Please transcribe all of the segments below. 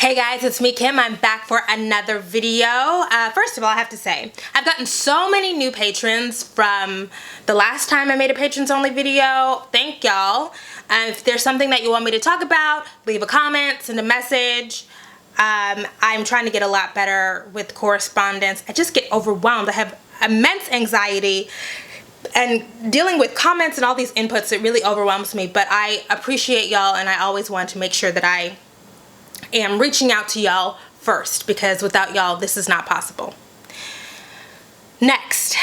Hey guys, it's me Kim. I'm back for another video. First of all, I have to say, I've gotten so many new patrons from the last time I made a patrons only video. Thank y'all. If there's something that you want me to talk about, leave a comment, send a message. I'm trying to get a lot better with correspondence. I just get overwhelmed. I have immense anxiety, and dealing with comments and all these inputs, it really overwhelms me. But I appreciate y'all, and I always want to make sure that I am reaching out to y'all first, because without y'all this is not possible. Next,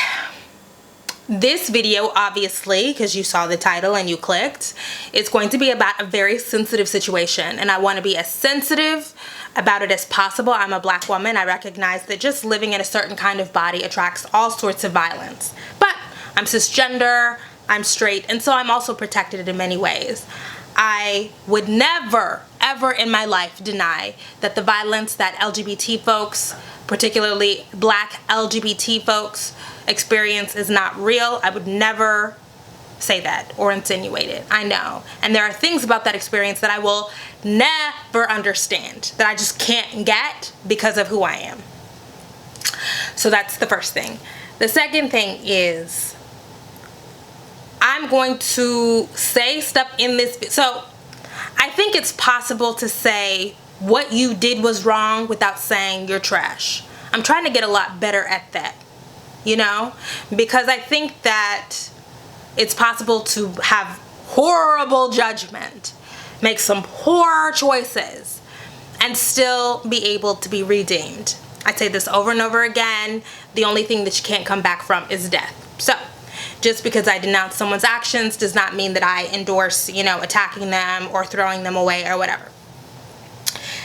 this video, obviously, because you saw the title and you clicked, it's going to be about a very sensitive situation, and I want to be as sensitive about it as possible. I'm a black woman. I recognize that just living in a certain kind of body attracts all sorts of violence, but I'm cisgender, I'm straight, and so I'm also protected in many ways. I would never, ever in my life deny that the violence that LGBT folks, particularly black LGBT folks, experience is not real. I would never say that or insinuate it. I know. And there are things about that experience that I will never understand, that I just can't get because of who I am. So that's the first thing. The second thing is, I'm going to say stuff in this. So I think it's possible to say what you did was wrong without saying you're trash. I'm trying to get a lot better at that, you know, because I think that it's possible to have horrible judgment, make some poor choices, and still be able to be redeemed. I say this over and over again. The only thing that you can't come back from is death. So just because I denounce someone's actions does not mean that I endorse, you know, attacking them or throwing them away or whatever.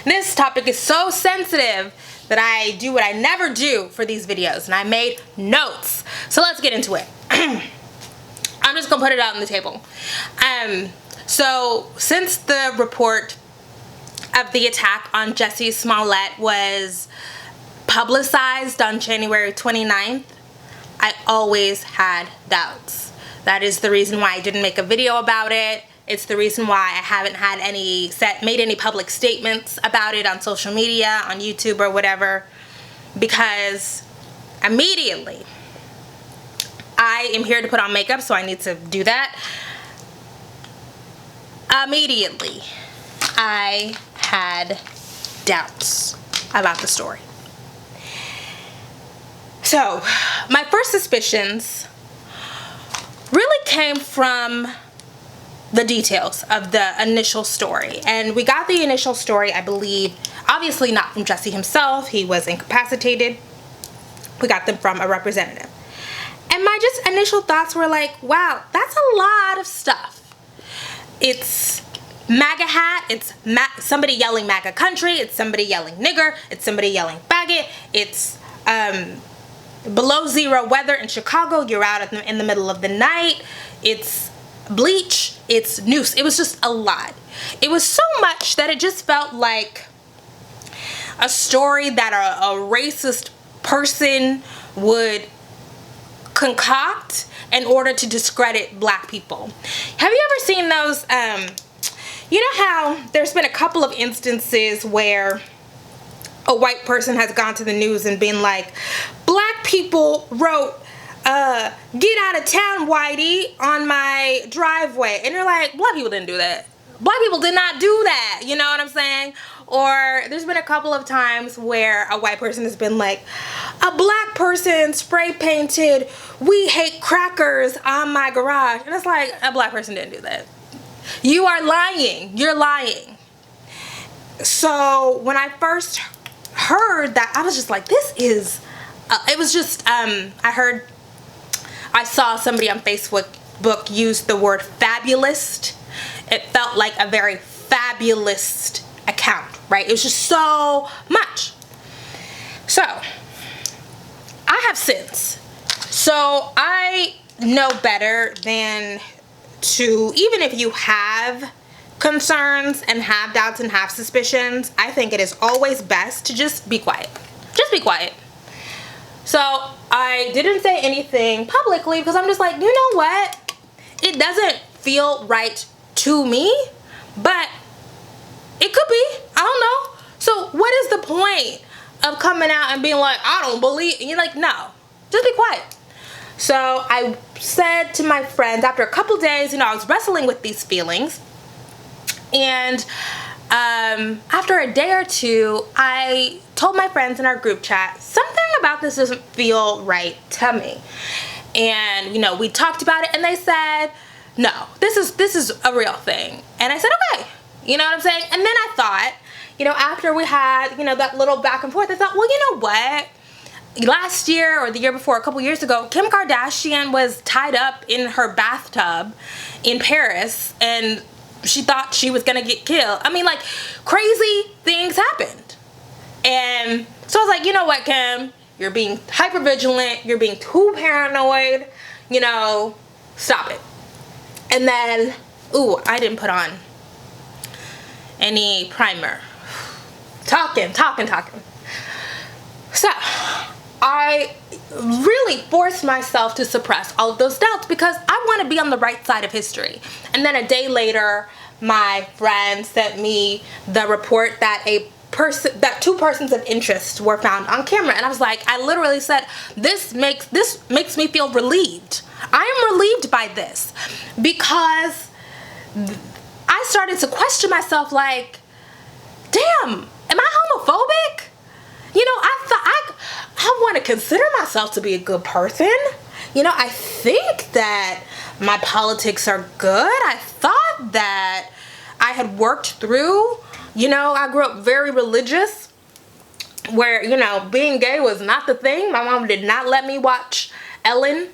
This topic is so sensitive that I do what I never do for these videos, and I made notes. So let's get into it. I'm just gonna put it out on the table. So since the report of the attack on Jussie Smollett was publicized on January 29th, I always had doubts. That is the reason why I didn't make a video about it. It's the reason why I haven't had made any public statements about it on social media, on YouTube or whatever, because immediately, I am here to put on makeup, so I need to do that. Immediately, I had doubts about the story. So, my first suspicions really came from the details of the initial story. And we got the initial story, I believe, obviously not from Jussie himself. He was incapacitated. We got them from a representative. And my just initial thoughts were like, wow, that's a lot of stuff. It's MAGA hat, it's somebody yelling MAGA country, it's somebody yelling nigger, it's somebody yelling faggot, it's below zero weather in Chicago, you're out in the middle of the night, it's bleach, it's noose. It was just a lot. It was so much that it just felt like a story that a racist person would concoct in order to discredit black people. Have you ever seen those, you know how there's been a couple of instances where a white person has gone to the news and been like, black people wrote, get out of town, whitey, on my driveway. And you're like, black people didn't do that. Black people did not do that. You know what I'm saying? Or there's been a couple of times where a white person has been like, a black person spray painted, we hate crackers on my garage. And it's like, a black person didn't do that. You are lying. You're lying. So when I first heard that, I was just like, this is, it was just, I saw somebody on Facebook use the word fabulist. It felt like a very fabulist account, right? It was just so much. So, I have sins. So, I know better than to, even if you have concerns and have doubts and have suspicions, I think it is always best to just be quiet. Just be quiet. So I didn't say anything publicly because I'm just like, you know what? It doesn't feel right to me, but it could be. I don't know. So point of coming out and being like, I don't believe, and you're like, no, just be quiet. So I said to my friends, after a couple days, you know, I was wrestling with these feelings, and after a day or two, I told my friends in our group chat, something about this doesn't feel right to me. And, you know, we talked about it, and they said, no, this is a real thing. And I said, okay, you know what I'm saying? And then I thought, you know, after we had, you know, that little back and forth, I thought, well, you know what? Last year or the year before, a couple years ago, Kim Kardashian was tied up in her bathtub in Paris, and she thought she was gonna get killed. I mean, like, crazy things happened. And so I was like, you know what, Kim? You're being hyper vigilant. You're being too paranoid. You know, stop it. And then, ooh, I didn't put on any primer. Talking. So I really forced myself to suppress all of those doubts because I want to be on the right side of history. And then a day later, my friend sent me the report that two persons of interest were found on camera, and I was like, I literally said, this makes me feel relieved. I am relieved by this, because I started to question myself, like, damn, am I homophobic? You know, I want to consider myself to be a good person. You know, I think that my politics are good. I thought that I had worked through, you know, I grew up very religious, where, you know, being gay was not the thing. My mom did not let me watch Ellen,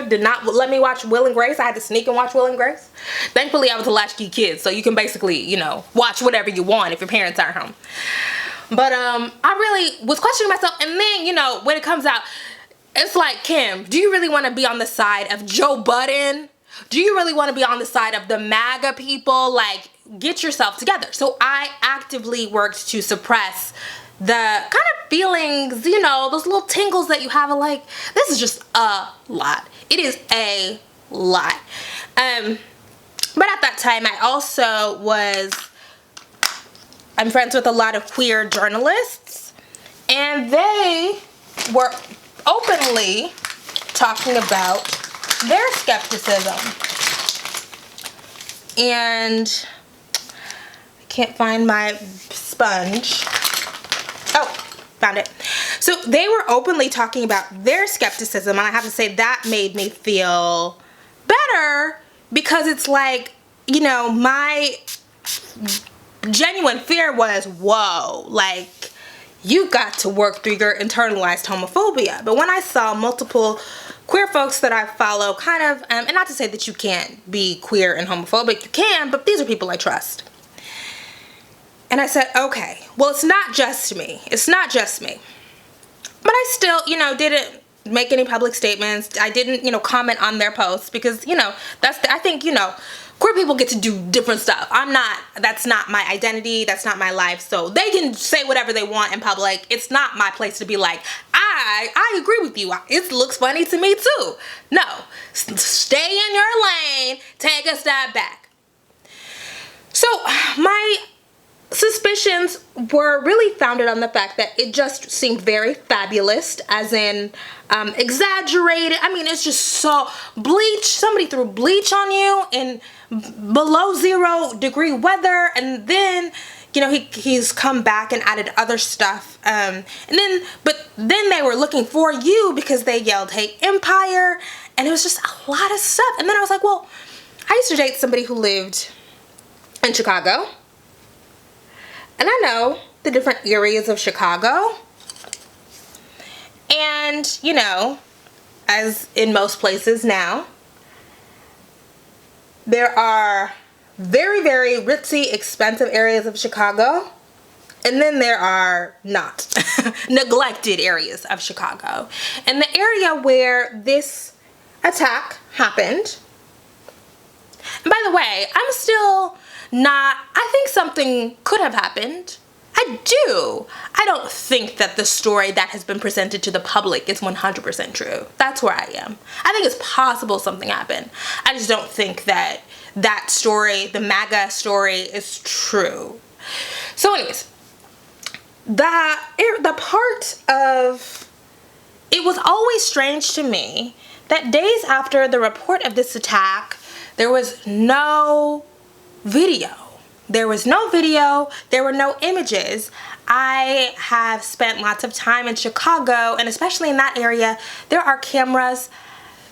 did not let me watch Will and Grace. I had to sneak and watch Will and Grace. Thankfully, I was a latchkey kid, so you can basically, you know, watch whatever you want if your parents aren't home. But I really was questioning myself, and then, you know, when it comes out, it's like, Kim, do you really want to be on the side of Joe Budden? Do you really want to be on the side of the MAGA people? Like, get yourself together. So I actively worked to suppress the kind of feelings, you know, those little tingles that you have of like, this is just a lot. It is a lot. But at that time, I also I'm friends with a lot of queer journalists, and they were openly talking about their skepticism. And I can't find my sponge. Oh, found it. So they were openly talking about their skepticism, and I have to say that made me feel better, because it's like, you know, my genuine fear was, whoa, like, you got to work through your internalized homophobia. But when I saw multiple queer folks that I follow kind of, and not to say that you can't be queer and homophobic, you can, but these are people I trust. And I said, okay, well, it's not just me. It's not just me. But I still, you know, didn't make any public statements. I didn't, you know, comment on their posts, because, you know, I think, you know, queer people get to do different stuff. That's not my identity. That's not my life. So they can say whatever they want in public. It's not my place to be like, I agree with you. It looks funny to me too. No, stay in your lane. Take a step back. So my suspicions were really founded on the fact that it just seemed very fabulous, as in exaggerated. I mean, it's just so bleach. Somebody threw bleach on you in below 0 degree weather, and then, you know, he's come back and added other stuff, but then they were looking for you because they yelled hate empire, and it was just a lot of stuff. And then I was like, well, I used to date somebody who lived in Chicago, and I know the different areas of Chicago. And, you know, as in most places now, there are very, very ritzy, expensive areas of Chicago. And then there are not neglected areas of Chicago. And the area where this attack happened, and by the way, I'm still not, I think something could have happened. I do. I don't think that the story that has been presented to the public is 100% true. That's where I am. I think it's possible something happened. I just don't think that that story, the MAGA story, is true. So anyways, the part of it was always strange to me that days after the report of this attack, there was no video. There was no video. There were no images. I have spent lots of time in Chicago, and especially in that area, there are cameras.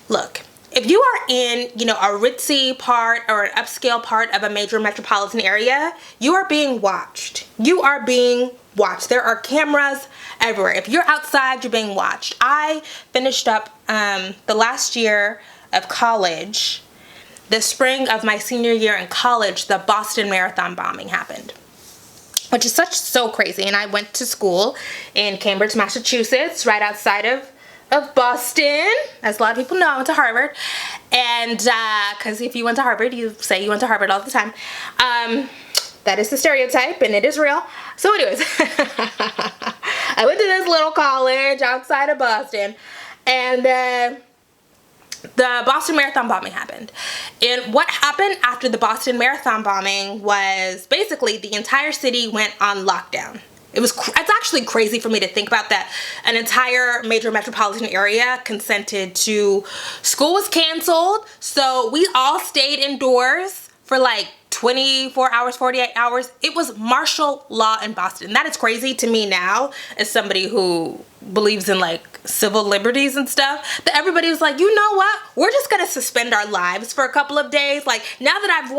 Look, if you are in, you know, a ritzy part or an upscale part of a major metropolitan area, you are being watched. You are being watched. There are cameras everywhere. If you're outside, you're being watched. I finished up the last year of college. The spring of my senior year in college, the Boston Marathon bombing happened, which is so crazy. And I went to school in Cambridge, Massachusetts, right outside of Boston. As a lot of people know, I went to Harvard. And because if you went to Harvard, you say you went to Harvard all the time. That is the stereotype, and it is real. So anyways, I went to this little college outside of Boston, and the Boston Marathon bombing happened. And what happened after the Boston Marathon bombing was basically the entire city went on lockdown. It's actually crazy for me to think about that an entire major metropolitan area consented to, school was canceled, so we all stayed indoors for like 24 hours, 48 hours. It was martial law in Boston. That is crazy to me now, as somebody who believes in like civil liberties and stuff, that everybody was like, you know what? We're just gonna suspend our lives for a couple of days. Like, now that I've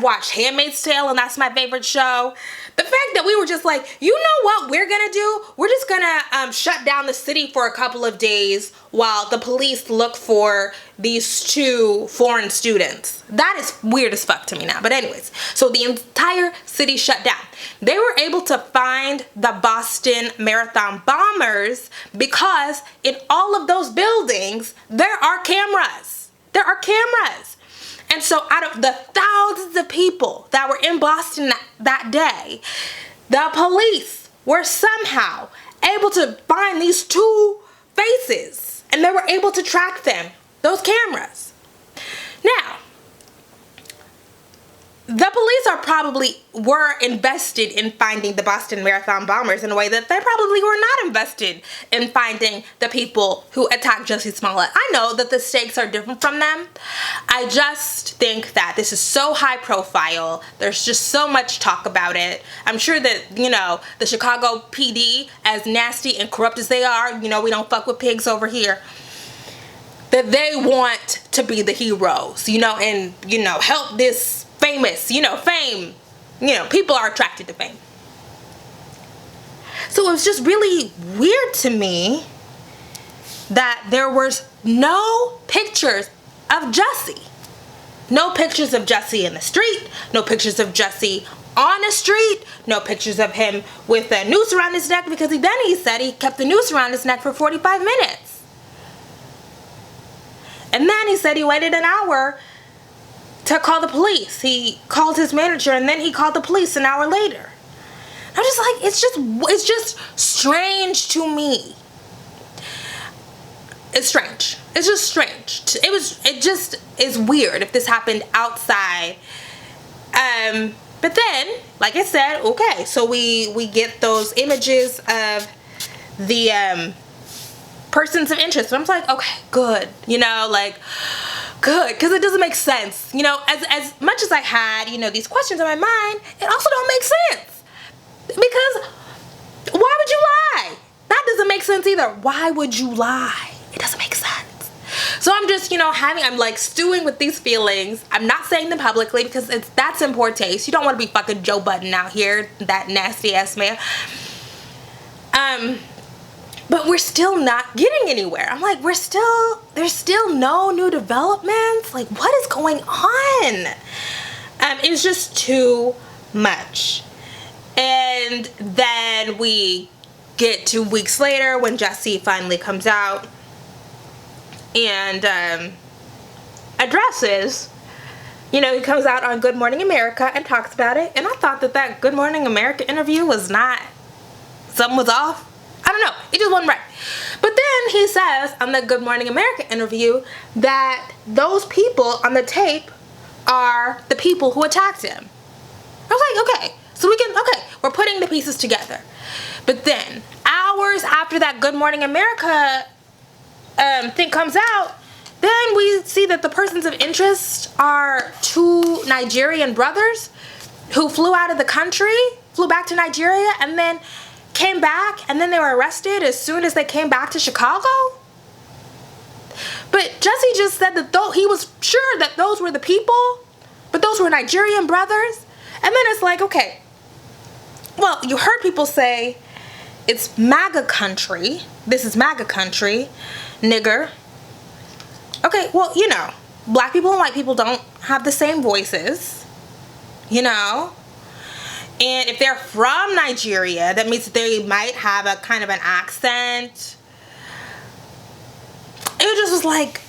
watched Handmaid's Tale, and that's my favorite show, the fact that we were just like, you know what we're gonna do? We're just gonna shut down the city for a couple of days while the police look for these 2 foreign students. That is weird as fuck to me now. But anyways, so the entire city shut down. They were able to find the Boston Marathon bombers because in all of those buildings, there are cameras. There are cameras. And so out of the thousands of people that were in Boston that day, the police were somehow able to find these 2 faces, and they were able to track them, those cameras. Now, the police were invested in finding the Boston Marathon bombers in a way that they probably were not invested in finding the people who attacked Jussie Smollett. I know that the stakes are different from them. I just think that this is so high profile. There's just so much talk about it. I'm sure that, you know, the Chicago PD, as nasty and corrupt as they are, you know, we don't fuck with pigs over here, that they want to be the heroes, you know, and, you know, help this famous, you know, fame, you know, people are attracted to fame. So it was just really weird to me that there was no pictures of Jussie. No pictures of Jussie in the street, no pictures of Jussie on the street, no pictures of him with a noose around his neck, because he said he kept the noose around his neck for 45 minutes. And then he said he waited an hour to call the police. He called his manager, and then he called the police an hour later. I'm just like, it's just strange to me. It's strange. It's just strange. It just is weird if this happened outside. But then, like I said, okay, so we get those images of the persons of interest. And I'm like, okay, good. You know, like, good, because it doesn't make sense. You know, as much as I had, you know, these questions in my mind, it also don't make sense. Because why would you lie? That doesn't make sense either. Why would you lie? It doesn't make sense. So I'm just, you know, I'm like stewing with these feelings. I'm not saying them publicly because that's in poor taste. You don't want to be fucking Joe Budden out here, that nasty ass man. But we're still not getting anywhere. I'm like, there's still no new developments. Like, what is going on? It's just too much. And then we get 2 weeks later when Jussie finally comes out and addresses, you know, he comes out on Good Morning America and talks about it. And I thought that Good Morning America interview was not, something was off. I don't know. It just wasn't right. But then he says on the Good Morning America interview that those people on the tape are the people who attacked him. I was like, okay. So okay, we're putting the pieces together. But then, hours after that Good Morning America thing comes out, then we see that the persons of interest are two Nigerian brothers who flew out of the country, flew back to Nigeria, and then came back, and then they were arrested as soon as they came back to Chicago. But Jussie just said that he was sure that those were the people, but those were Nigerian brothers. And then it's like, okay, well, you heard people say it's MAGA country. This is MAGA country, nigger. Okay, well, you know, black people and white people don't have the same voices, you know. And if they're from Nigeria, that means that they might have a kind of an accent. It just was like,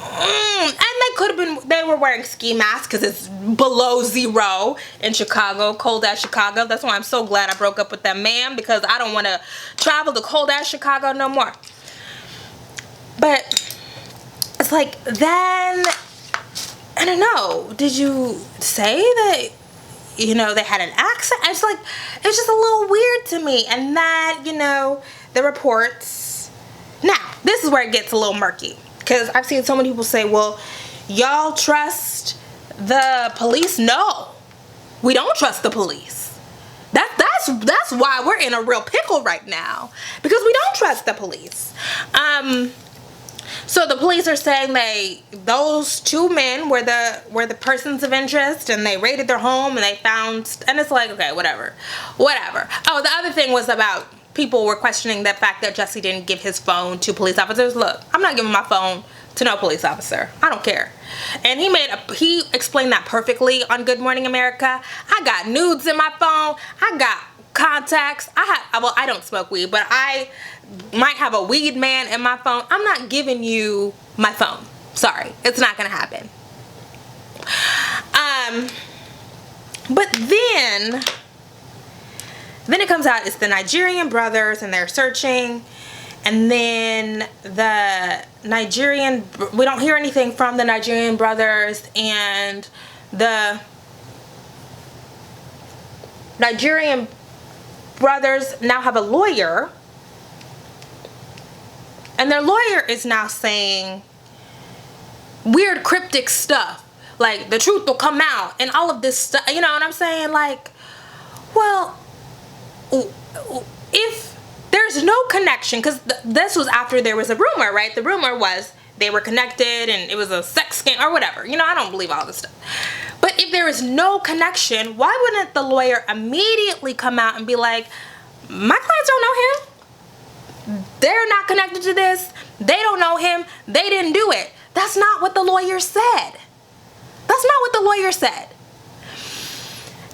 and they could have been, they were wearing ski masks because it's below zero in Chicago, cold ass Chicago. That's why I'm so glad I broke up with that man, because I don't want to travel to cold ass Chicago no more. But it's like, then, I don't know, did you say that, you know, they had an accent? It's like, it's just a little weird to me. And that, you know, the reports. Now, this is where it gets a little murky, because I've seen so many people say, well, y'all trust the police? No, we don't trust the police. That's why we're in a real pickle right now, because we don't trust the police. So the police are saying those two men were the persons of interest, and they raided their home and they found, and it's like, okay, whatever. Oh, the other thing was about people were questioning the fact that Jussie didn't give his phone to police officers. Look, I'm not giving my phone to no police officer. I don't care. And he explained that perfectly on Good Morning America. I got nudes in my phone. I got contacts. I don't smoke weed, but I might have a weed man in my phone. I'm not giving you my phone. Sorry, it's not gonna happen. But then it comes out it's the Nigerian brothers, and they're searching, and then we don't hear anything from the Nigerian brothers, and the Nigerian brothers now have a lawyer, and their lawyer is now saying weird cryptic stuff, like the truth will come out and all of this stuff, you know what I'm saying? Like, well, if there's no connection, because this was after there was a rumor, right? The rumor was they were connected and it was a sex scam or whatever. You know, I don't believe all this stuff. But if there is no connection, why wouldn't the lawyer immediately come out and be like, my clients don't know him. They're not connected to this. They don't know him. They didn't do it. That's not what the lawyer said. That's not what the lawyer said.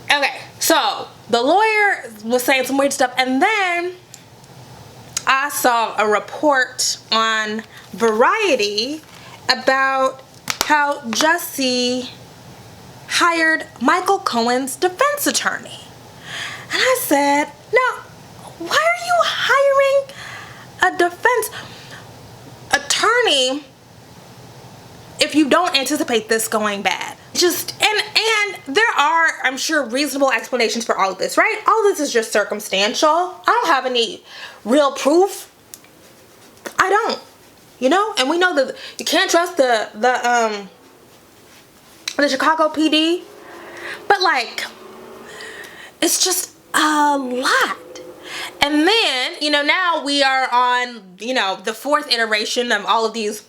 Okay, so the lawyer was saying some weird stuff, and then I saw a report on Variety about how Jussie hired Michael Cohen's defense attorney. And I said, now, why are you hiring a defense attorney if you don't anticipate this going bad? And there are, I'm sure, reasonable explanations for all of this, right? All of this is just circumstantial. I don't have any real proof. I don't, you know? And we know that you can't trust the Chicago PD. But like, it's just a lot. And then, you know, now we are on, you know, the fourth iteration of all of these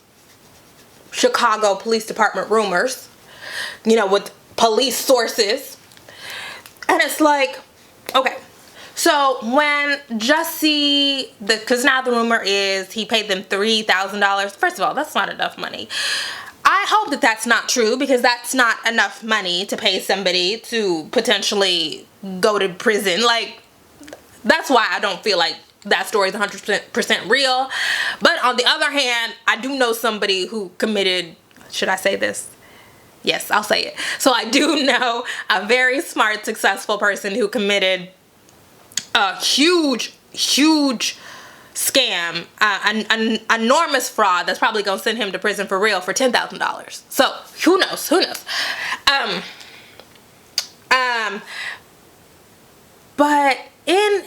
Chicago Police Department rumors, you know, with police sources. And it's like, okay, so when Jussie, because now the rumor is he paid them $3,000. First of all, that's not enough money. I hope that that's not true, because that's not enough money to pay somebody to potentially go to prison. Like, that's why I don't feel like that story is 100% real. But on the other hand, I do know somebody who committed, should I say this? Yes, I'll say it. So I do know a very smart, successful person who committed a huge scam, an enormous fraud that's probably gonna send him to prison for real for $10,000. So who knows? But in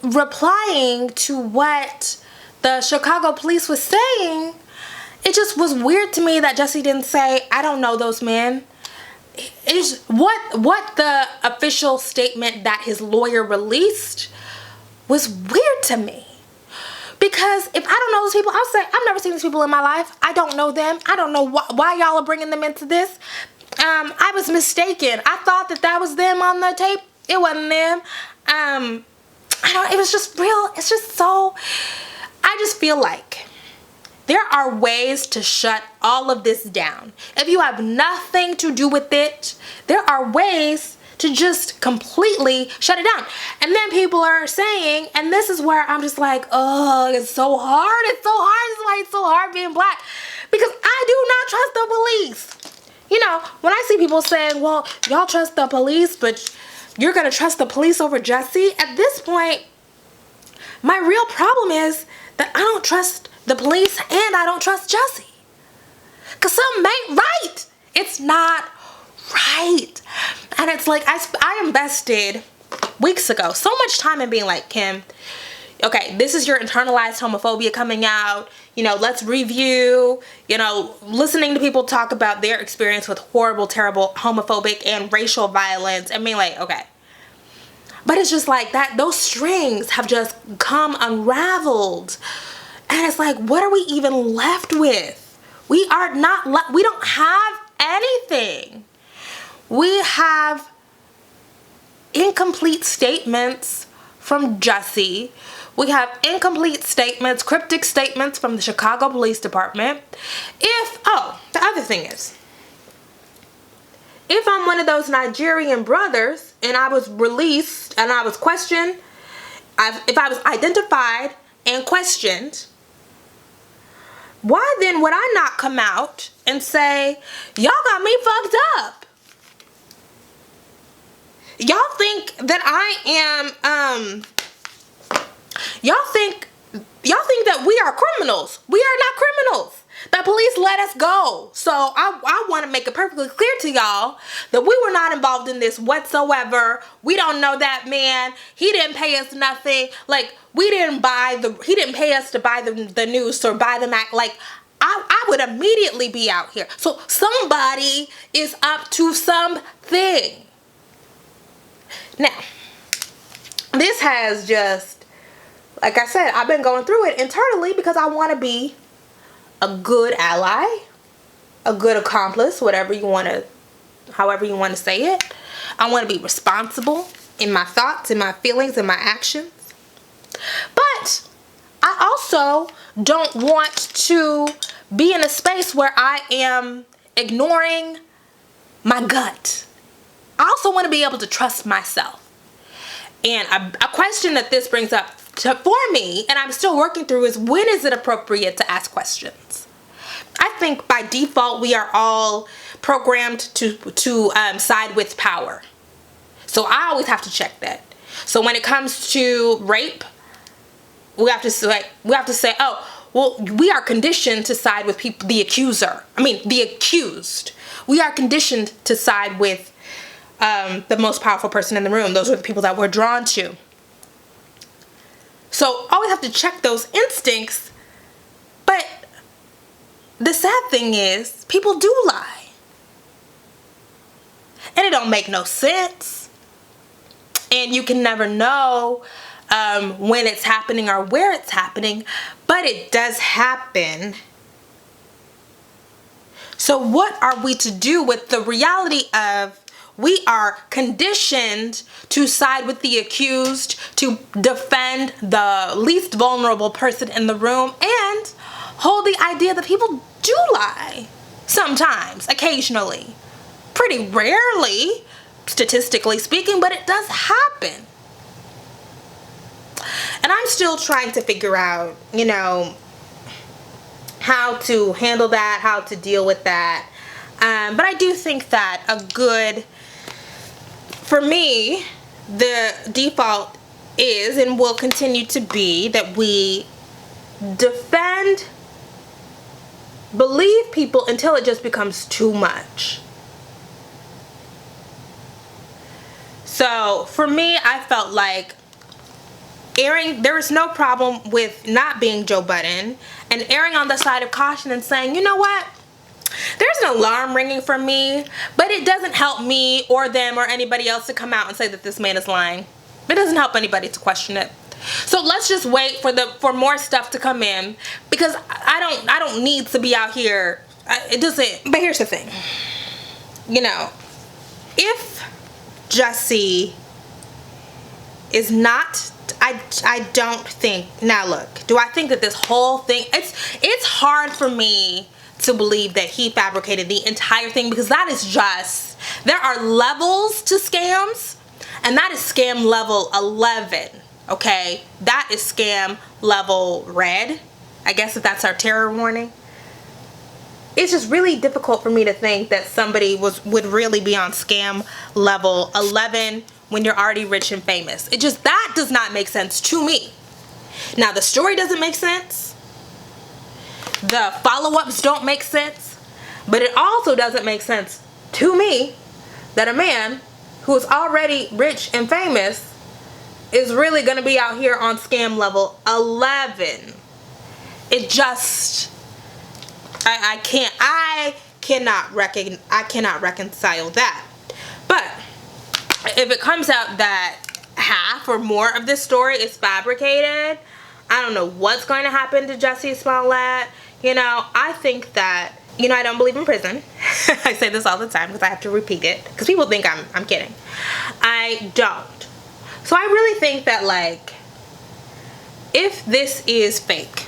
replying to what the Chicago police was saying, it just was weird to me that Jussie didn't say, I don't know those men. Is what the official statement that his lawyer released was weird to me. Because if I don't know those people, I'll say, I've never seen these people in my life. I don't know them. I don't know why y'all are bringing them into this. I was mistaken. I thought that was them on the tape. It wasn't them. It was just real. It's just so, I just feel like there are ways to shut all of this down. If you have nothing to do with it, there are ways to just completely shut it down. And then people are saying, and this is where I'm just like, oh, it's so hard. It's so hard. This is why it's so hard being black. Because I do not trust the police. You know, when I see people saying, well, y'all trust the police, but you're going to trust the police over Jussie. At this point, my real problem is that I don't trust the police and I don't trust Jussie. Because something ain't right. It's not right. And it's like, I invested weeks ago so much time in being like, Kim, okay, this is your internalized homophobia coming out. You know, let's review, listening to people talk about their experience with horrible, terrible homophobic and racial violence and being like, okay. But it's just like that, those strings have just come unraveled. And it's like, what are we even left with? We don't have anything. We have incomplete statements from Jussie. We have incomplete statements, cryptic statements from the Chicago Police Department. The other thing is, if I'm one of those Nigerian brothers and I was released and I was questioned, if I was identified and questioned, why then would I not come out and say, y'all got me fucked up? Y'all think that y'all think that we are criminals. We are not criminals. The police let us go. So I want to make it perfectly clear to y'all that we were not involved in this whatsoever. We don't know that man. He didn't pay us nothing. Like, he didn't pay us to buy the news or buy the Mac. Like, I would immediately be out here. So somebody is up to something. Now, this has just, like I said, I've been going through it internally because I want to be a good ally, a good accomplice, however you want to say it. I want to be responsible in my thoughts, in my feelings, in my actions. But I also don't want to be in a space where I am ignoring my gut. I also want to be able to trust myself. And a question that this brings up for me, and I'm still working through, is when is it appropriate to ask questions? I think by default we are all programmed to side with power. So I always have to check that. So when it comes to rape, we have to say, oh, well, we are conditioned to side with the accused. We are conditioned to side with the most powerful person in the room. Those are the people that we're drawn to. So always have to check those instincts. But the sad thing is, people do lie. And it don't make no sense. And you can never know when it's happening or where it's happening. But it does happen. So what are we to do with the reality of we are conditioned to side with the accused, to defend the least vulnerable person in the room, and hold the idea that people do lie sometimes, occasionally, pretty rarely, statistically speaking, but it does happen. And I'm still trying to figure out, how to handle that, how to deal with that. But I do think that for me, the default is and will continue to be that we believe people until it just becomes too much. So for me, I felt like there was no problem with not being Joe Budden and erring on the side of caution and saying, you know what? There's an alarm ringing for me, but it doesn't help me or them or anybody else to come out and say that this man is lying. It doesn't help anybody to question it. So let's just wait for more stuff to come in, because I don't need to be out here. It doesn't. But here's the thing. You know, if Jussie is not, I don't think, now look, do I think that this whole thing, it's hard for me to believe that he fabricated the entire thing, because that is just, there are levels to scams, and that is scam level 11, okay? That is scam level red, I guess, if that's our terror warning. It's just really difficult for me to think that somebody would really be on scam level 11 when you're already rich and famous. That does not make sense to me. Now, the story doesn't make sense. The follow-ups don't make sense. But it also doesn't make sense to me that a man who is already rich and famous is really going to be out here on scam level 11. It just, I cannot reconcile that. But if it comes out that half or more of this story is fabricated, I don't know what's going to happen to Jussie Smollett. You know, I think that, you know, I don't believe in prison. I say this all the time because I have to repeat it, because people think I'm kidding. I don't. So I really think that, like, if this is fake,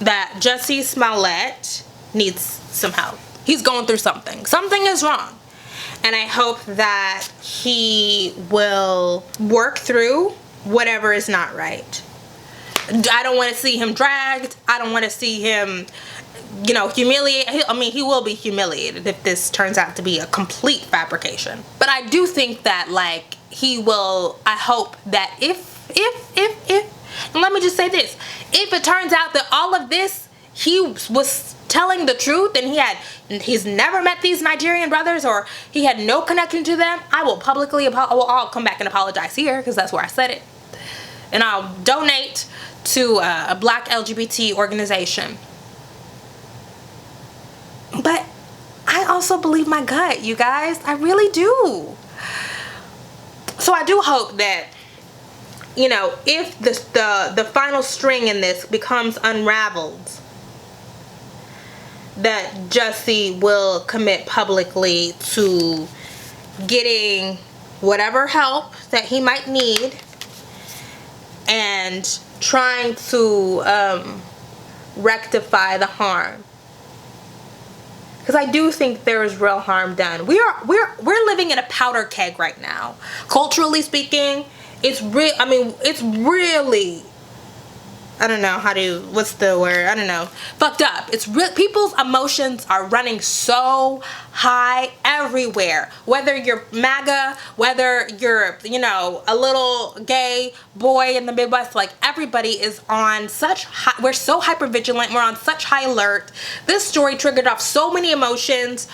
that Jussie Smollett needs some help. He's going through something. Something is wrong. And I hope that he will work through whatever is not right. I don't want to see him dragged. I don't want to see him, you know, humiliated. I mean, he will be humiliated if this turns out to be a complete fabrication. But I do think that, like, he will, I hope that if, and let me just say this, if it turns out that all of this, he was telling the truth and he's never met these Nigerian brothers, or he had no connection to them, I will publicly, I'll come back and apologize here, because that's where I said it. And I'll donate to a black LGBT organization. But I also believe my gut, you guys. I really do. So I do hope that, you know, if the final string in this becomes unraveled, that Jussie will commit publicly to getting whatever help that he might need and trying to rectify the harm. Because I do think there is real harm done. We're living in a powder keg right now. Culturally speaking, it's real. I mean, it's really, I don't know how to, what's the word? I don't know. Fucked up. It's real. People's emotions are running so high everywhere. Whether you're MAGA, whether you're, you know, a little gay boy in the Midwest, like, everybody is on such high, we're so hyper vigilant. We're on such high alert. This story triggered off so many emotions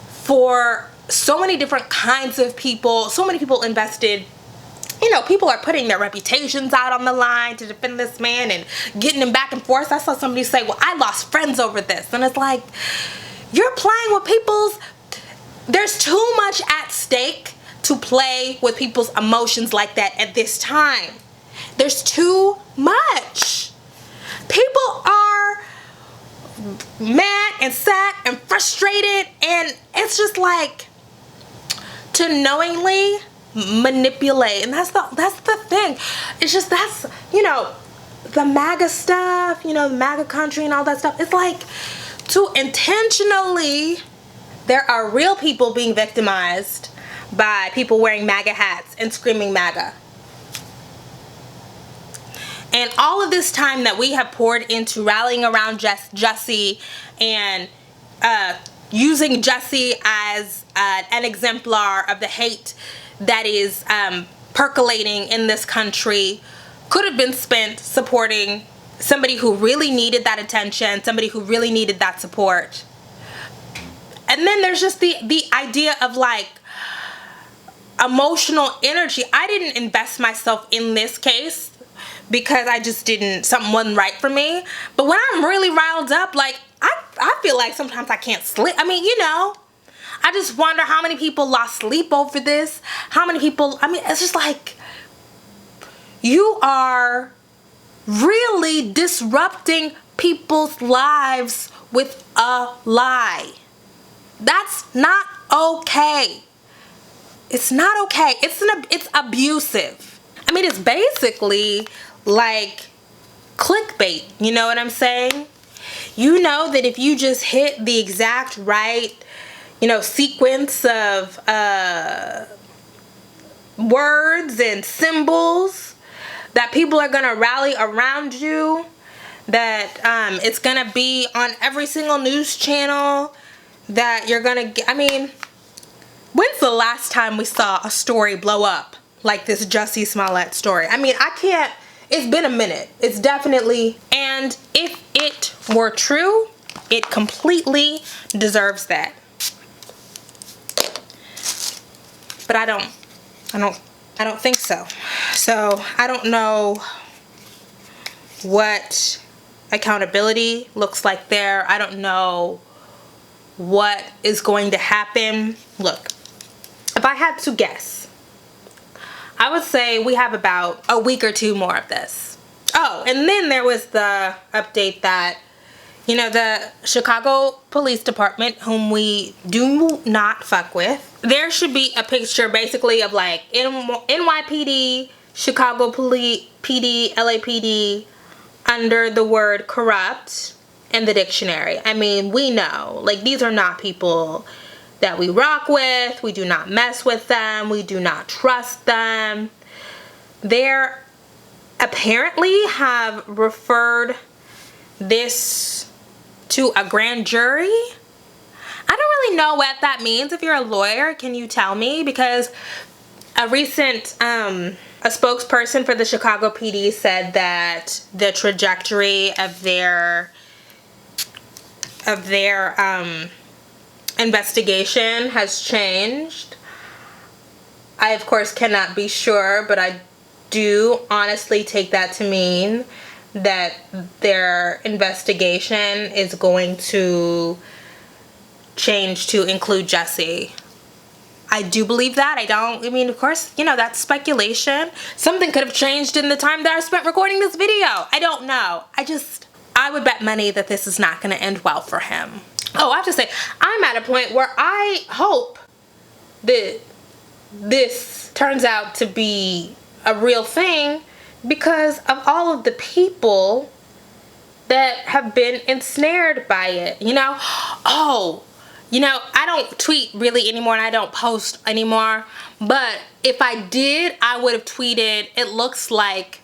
for so many different kinds of people. So many people invested. You know, people are putting their reputations out on the line to defend this man and getting him back and forth. I saw somebody say, well, I lost friends over this. And it's like, you're playing with people's, there's too much at stake to play with people's emotions like that at this time. There's too much. People are mad and sad and frustrated, and it's just like, to knowingly manipulate, and that's the thing. It's just, that's, you know, the MAGA stuff, you know, the MAGA country and all that stuff. It's like, to intentionally, there are real people being victimized by people wearing MAGA hats and screaming MAGA. And all of this time that we have poured into rallying around Jussie and using Jussie as an exemplar of the hate that is percolating in this country could have been spent supporting somebody who really needed that attention, somebody who really needed that support. And then there's just the idea of, like, emotional energy. I didn't invest myself in this case because something wasn't right for me. But when I'm really riled up, like, I feel like sometimes I can't sleep. I mean, I just wonder how many people lost sleep over this. How many people, it's just like, you are really disrupting people's lives with a lie. That's not okay. It's not okay. It's abusive. I mean, it's basically like clickbait. You know what I'm saying? You know that if you just hit the exact right, sequence of words and symbols, that people are gonna rally around you, that it's gonna be on every single news channel, that you're gonna get. I mean, when's the last time we saw a story blow up like this Jussie Smollett story? I mean, it's been a minute. It's definitely, and if it were true, it completely deserves that. But I don't think so. So I don't know what accountability looks like there. I don't know what is going to happen. Look, if I had to guess, I would say we have about a week or two more of this. Oh, and then there was the update that, the Chicago Police Department, whom we do not fuck with, there should be a picture basically of like NYPD, Chicago PD, LAPD under the word corrupt in the dictionary. I mean, we know, like, these are not people that we rock with. We do not mess with them. We do not trust them. They're apparently have referred this to a grand jury. I don't really know what that means. If you're a lawyer, can you tell me? Because a recent a spokesperson for the Chicago PD said that the trajectory of their investigation has changed. I of course cannot be sure, but I do honestly take that to mean that their investigation is going to change to include Jussie. I do believe that. I mean, of course, that's speculation. Something could have changed in the time that I spent recording this video. I don't know. I would bet money that this is not going to end well for him. Oh, I have to say, I'm at a point where I hope that this turns out to be a real thing because of all of the people that have been ensnared by it, Oh, I don't tweet really anymore and I don't post anymore, but if I did, I would have tweeted, it looks like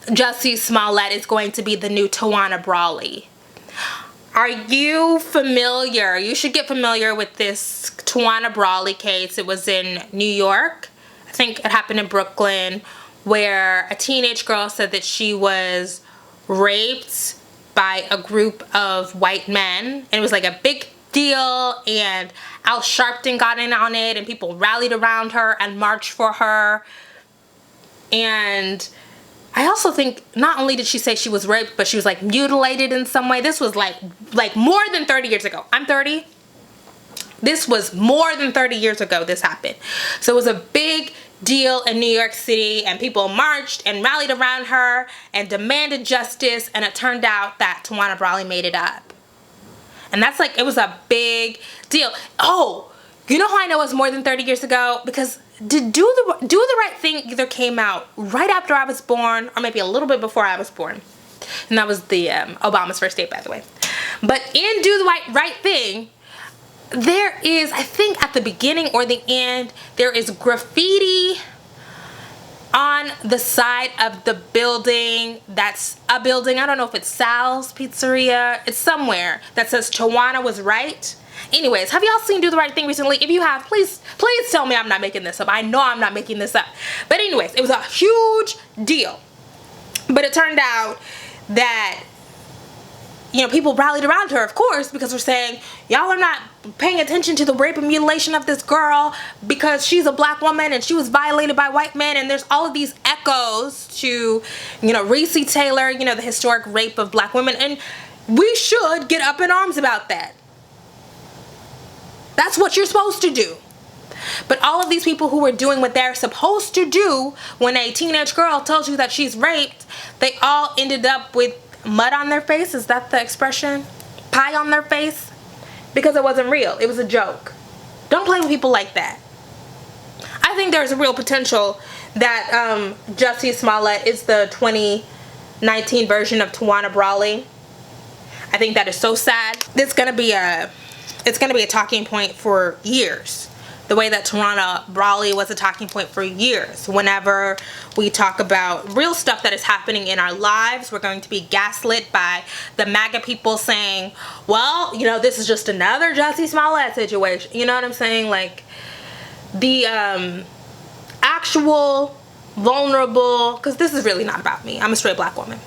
Jussie Smollett is going to be the new Tawana Brawley. Are you familiar? You should get familiar with this Tawana Brawley case. It was in New York. I think it happened in Brooklyn, where a teenage girl said that she was raped by a group of white men. And it was like a big deal, and Al Sharpton got in on it, and people rallied around her and marched for her. And I also think not only did she say she was raped, but she was like mutilated in some way. This was like more than 30 years ago. I'm 30. This was more than 30 years ago this happened. So it was a big deal in New York City, and people marched and rallied around her and demanded justice, and it turned out that Tawana Brawley made it up. And that's like, it was a big deal. Oh, you know how I know it was more than 30 years ago? Because Do the Right Thing either came out right after I was born or maybe a little bit before I was born. And that was the Obama's first date, by the way. But in Do the Right Thing, there is, I think at the beginning or the end, there is graffiti on the side of the building. That's a building, I don't know if it's Sal's Pizzeria, it's somewhere, that says Tawana was right. Anyways, have y'all seen Do the Right Thing recently? If you have, please tell me I'm not making this up. I know I'm not making this up. But anyways, it was a huge deal. But it turned out that, people rallied around her, of course, because they're saying, y'all are not paying attention to the rape and mutilation of this girl because she's a black woman and she was violated by white men, and there's all of these echoes to, you know, Reese Taylor, you know, the historic rape of black women, and we should get up in arms about that. That's what you're supposed to do. But all of these people who are doing what they're supposed to do when a teenage girl tells you that she's raped, they all ended up with mud on their face. Is that the expression? Pie on their face? Because it wasn't real. It was a joke. Don't play with people like that. I think there's a real potential that Jussie Smollett is the 2019 version of Tawana Brawley. I think that is so sad. It's gonna be a talking point for years. The way that Tawana Brawley was a talking point for years. Whenever we talk about real stuff that is happening in our lives, we're going to be gaslit by the MAGA people saying, well, you know, this is just another Jussie Smollett situation. You know what I'm saying? Like, the actual vulnerable, because this is really not about me. I'm a straight black woman.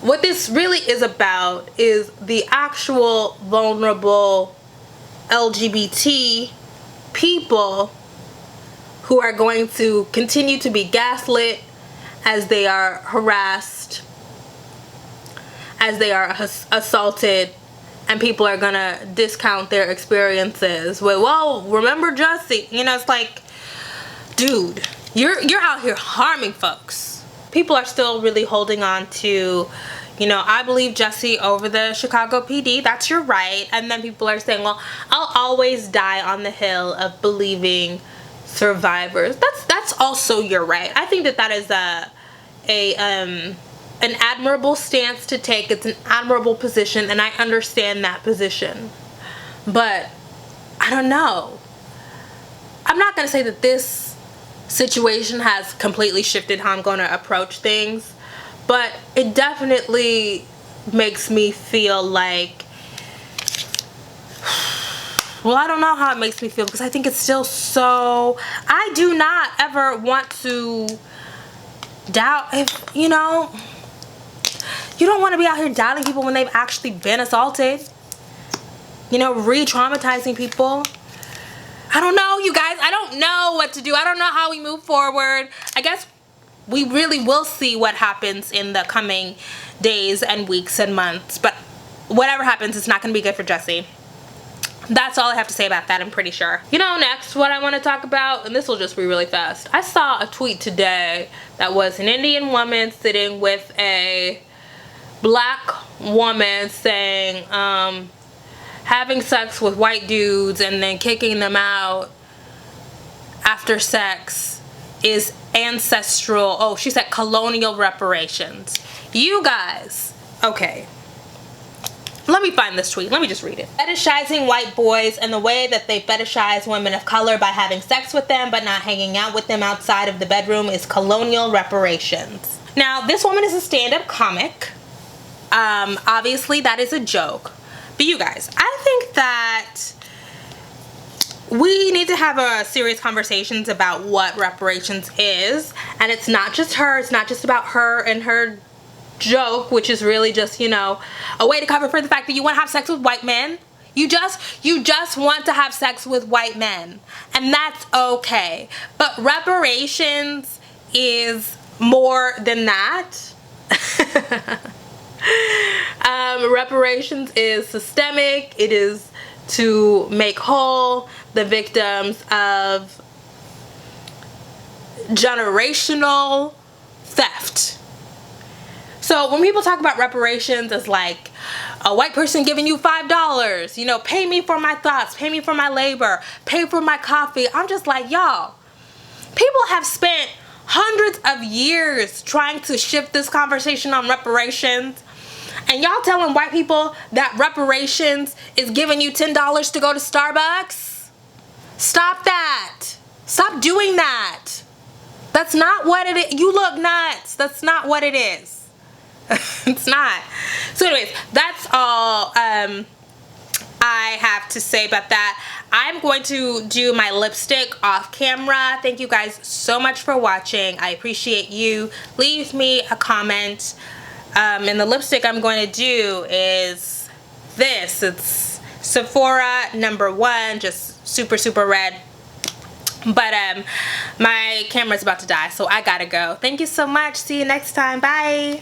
What this really is about is the actual vulnerable LGBT people who are going to continue to be gaslit as they are harassed, as they are assaulted, and people are gonna discount their experiences with, well, remember Jussie? You know, it's like, dude, you're out here harming folks. People are still really holding on to, you know, I believe Jussie over the Chicago PD. That's your right. And then people are saying, well, I'll always die on the hill of believing survivors. That's also your right. I think that is an admirable stance to take. It's an admirable position, and I understand that position. But I don't know. I'm not gonna say that this situation has completely shifted how I'm gonna approach things. But it definitely makes me feel like, well, I don't know how it makes me feel, because I think it's still so, I do not ever want to doubt, if, you know, you don't want to be out here doubting people when they've actually been assaulted, you know, re-traumatizing people. I don't know, you guys. I don't know what to do. I don't know how we move forward. I guess we really will see what happens in the coming days and weeks and months. But whatever happens, it's not going to be good for Jussie. That's all I have to say about that, I'm pretty sure. You know, next, what I want to talk about, and this will just be really fast. I saw a tweet today that was an Indian woman sitting with a black woman saying, having sex with white dudes and then kicking them out after sex is ancestral, oh, she said colonial reparations. You guys, okay, let me find this tweet. Let me just read it. Fetishizing white boys and the way that they fetishize women of color by having sex with them but not hanging out with them outside of the bedroom is colonial reparations. Now, this woman is a stand-up comic. Obviously, that is a joke. But you guys, I think that we need to have a serious conversations about what reparations is. And it's not just her. It's not just about her and her joke, which is really just, you know, a way to cover for the fact that you want to have sex with white men. You just want to have sex with white men. And that's okay. But reparations is more than that. Reparations is systemic. It is to make whole the victims of generational theft. So when people talk about reparations as like a white person giving you $5, you know, pay me for my thoughts, pay me for my labor, pay for my coffee, I'm just like, y'all, people have spent hundreds of years trying to shift this conversation on reparations. And y'all telling white people that reparations is giving you $10 to go to Starbucks? Stop that. Stop doing that. That's not what it is. You look nuts. That's not what it is. It's not. So anyways, that's all I have to say about that. I'm going to do my lipstick off camera. Thank you guys so much for watching. I appreciate you. Leave me a comment. And the lipstick I'm going to do is this. It's Sephora #1, just super red. But my camera's about to die, so I gotta go. Thank you so much. See you next time. Bye.